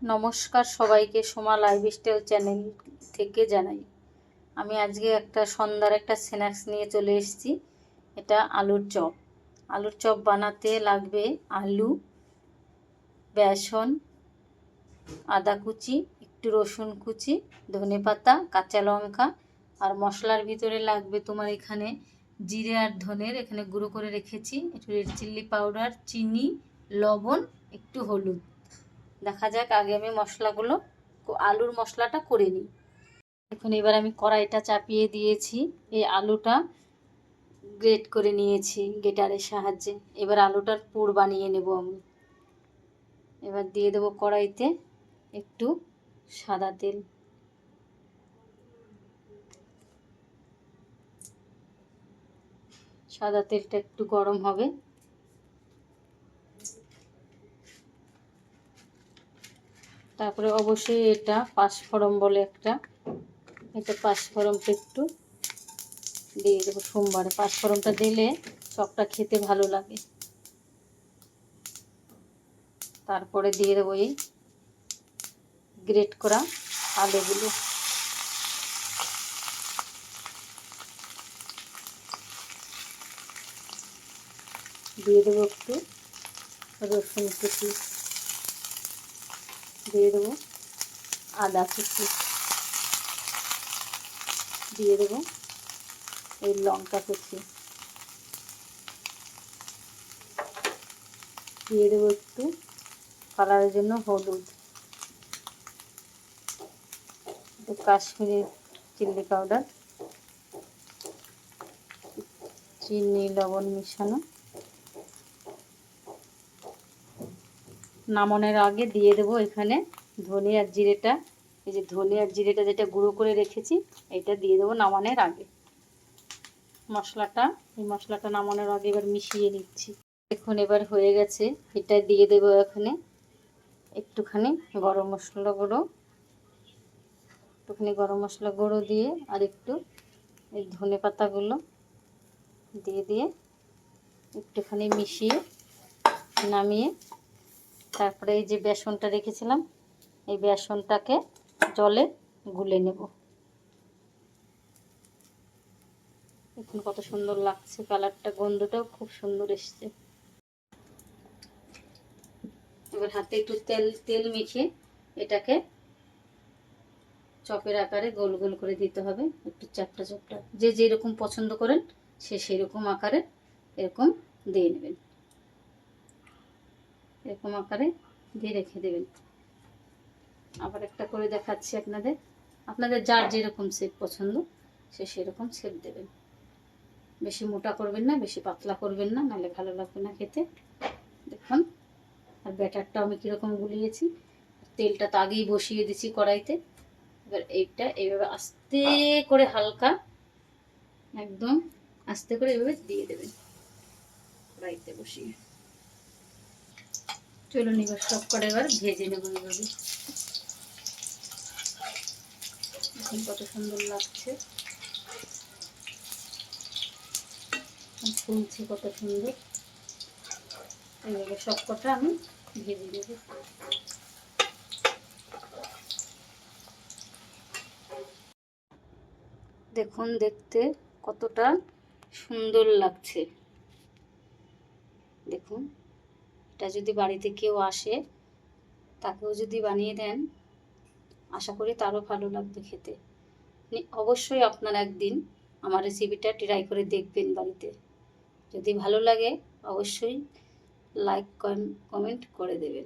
নমস্কার সবাইকে, Soma lifestyle channel থেকে জানাই। আমি আজকে সন্ধ্যার একটা স্ন্যাক্স নিয়ে চলে এসেছি। এটা আলুর চপ। আলুর চপ বানাতে লাগবে আলু, বেসন, আদা কুচি, একটু রসুন কুচি, ধনেপাতা, কাঁচা লঙ্কা। আর মশলার ভিতরে লাগবে তোমার এখানে জিরে আর ধনের এখানে গুঁড়ো করে রেখেছি, একটু রেড চিল্লি পাউডার, চিনি, লবণ, একটু হলুদ। দেখা যাক, আগে আমি মশলাগুলো আলুর মশলাটা করে নিই। এখন এবার আমি কড়াইটা চাপিয়ে দিয়েছি, এই আলুটা গ্রেট করে নিয়েছি গ্রেটারের সাহায্যে। এবার আলুটার পুর বানিয়ে নেব আমি। এবার দিয়ে দেবো কড়াইতে একটু সাদা তেল। সাদা তেলটা একটু গরম হবে, তারপরে অবশ্যই এটা পাঁচফোড়ন বলে এটা পাঁচফোড়নটা একটু দিয়ে দেবো। সোমবারে পাঁচফোড়নটা দিলে চপটা খেতে ভালো লাগে। তারপরে দিয়ে দেবো এই গ্রেট করা আলুগুলো। দিয়ে দেবো একটু রসুন কুচি, দিয়ে দেবো আদা কুচি, দিয়ে দেবো এই লঙ্কা কুচি, দিয়ে দেবো একটু কালারের জন্য হলুদ, একটু কাশ্মীরি চিলি পাউডার, চিনি লবণ মিশানো। নামানোর আগে দিয়ে দেবো এখানে ধনে আর জিরেটা। এই যে ধনে আর জিরেটা যেটা গুঁড়ো করে রেখেছি, এটা দিয়ে দেবো নামানোর আগে। এই মশলাটা নামানোর আগে এবার মিশিয়ে নিচ্ছি। দেখুন এবার হয়ে গেছে। এটা দিয়ে দেবো এখানে একটুখানি গরম মশলা গুঁড়ো দিয়ে আর একটু এই ধনে পাতাগুলো দিয়ে একটুখানি মিশিয়ে নামিয়ে, তারপরে এই যে বেসনটা রেখেছিলাম, এই বেসনটাকে জলে গুলে নেব। দেখুন কত সুন্দর লাগছে কালারটা, গন্ধটাও খুব সুন্দর এসছে। এবার হাতে একটু তেল মেখে এটাকে চপের আকারে গোল গোল করে দিতে হবে, একটু চ্যাপটা চ্যাপটা। যে যেরকম পছন্দ করেন সে সেরকম আকারে এরকম দিয়ে নেবেন। এরকম আকারে দিয়ে রেখে দেবেন। আবার একটা করে দেখাচ্ছি আপনাদের যার যেরকম শেপ পছন্দ সে সেরকম শেপ দেবেন। বেশি মোটা করবেন না, বেশি পাতলা করবেন না, নাহলে ভালো লাগবে না খেতে। দেখুন, আর ব্যাটারটা আমি কীরকম গুলিয়েছি। তেলটা তো আগেই বসিয়ে দিচ্ছি কড়াইতে। এবার এইটা এইভাবে আস্তে করে হালকা একদম আস্তে করে এইভাবে দিয়ে দেবেন কড়াইতে বসিয়ে। চলুন এবার সব করে এবার ভেজে নেব এইভাবে। এখন কত সুন্দর লাগছে, ফুলছে কত সুন্দর। এইভাবে সব কটা আমি ভেজে দেব। দেখুন দেখতে কতটা সুন্দর লাগছে। দেখুন, এটা যদি বাড়িতে কেউ আসে তাকেও যদি বানিয়ে দেন, আশা করি তারও ভালো লাগবে খেতে। অবশ্যই আপনারা একদিন আমার রেসিপিটা ট্রাই করে দেখবেন বাড়িতে। যদি ভালো লাগে অবশ্যই লাইক কমেন্ট করে দেবেন।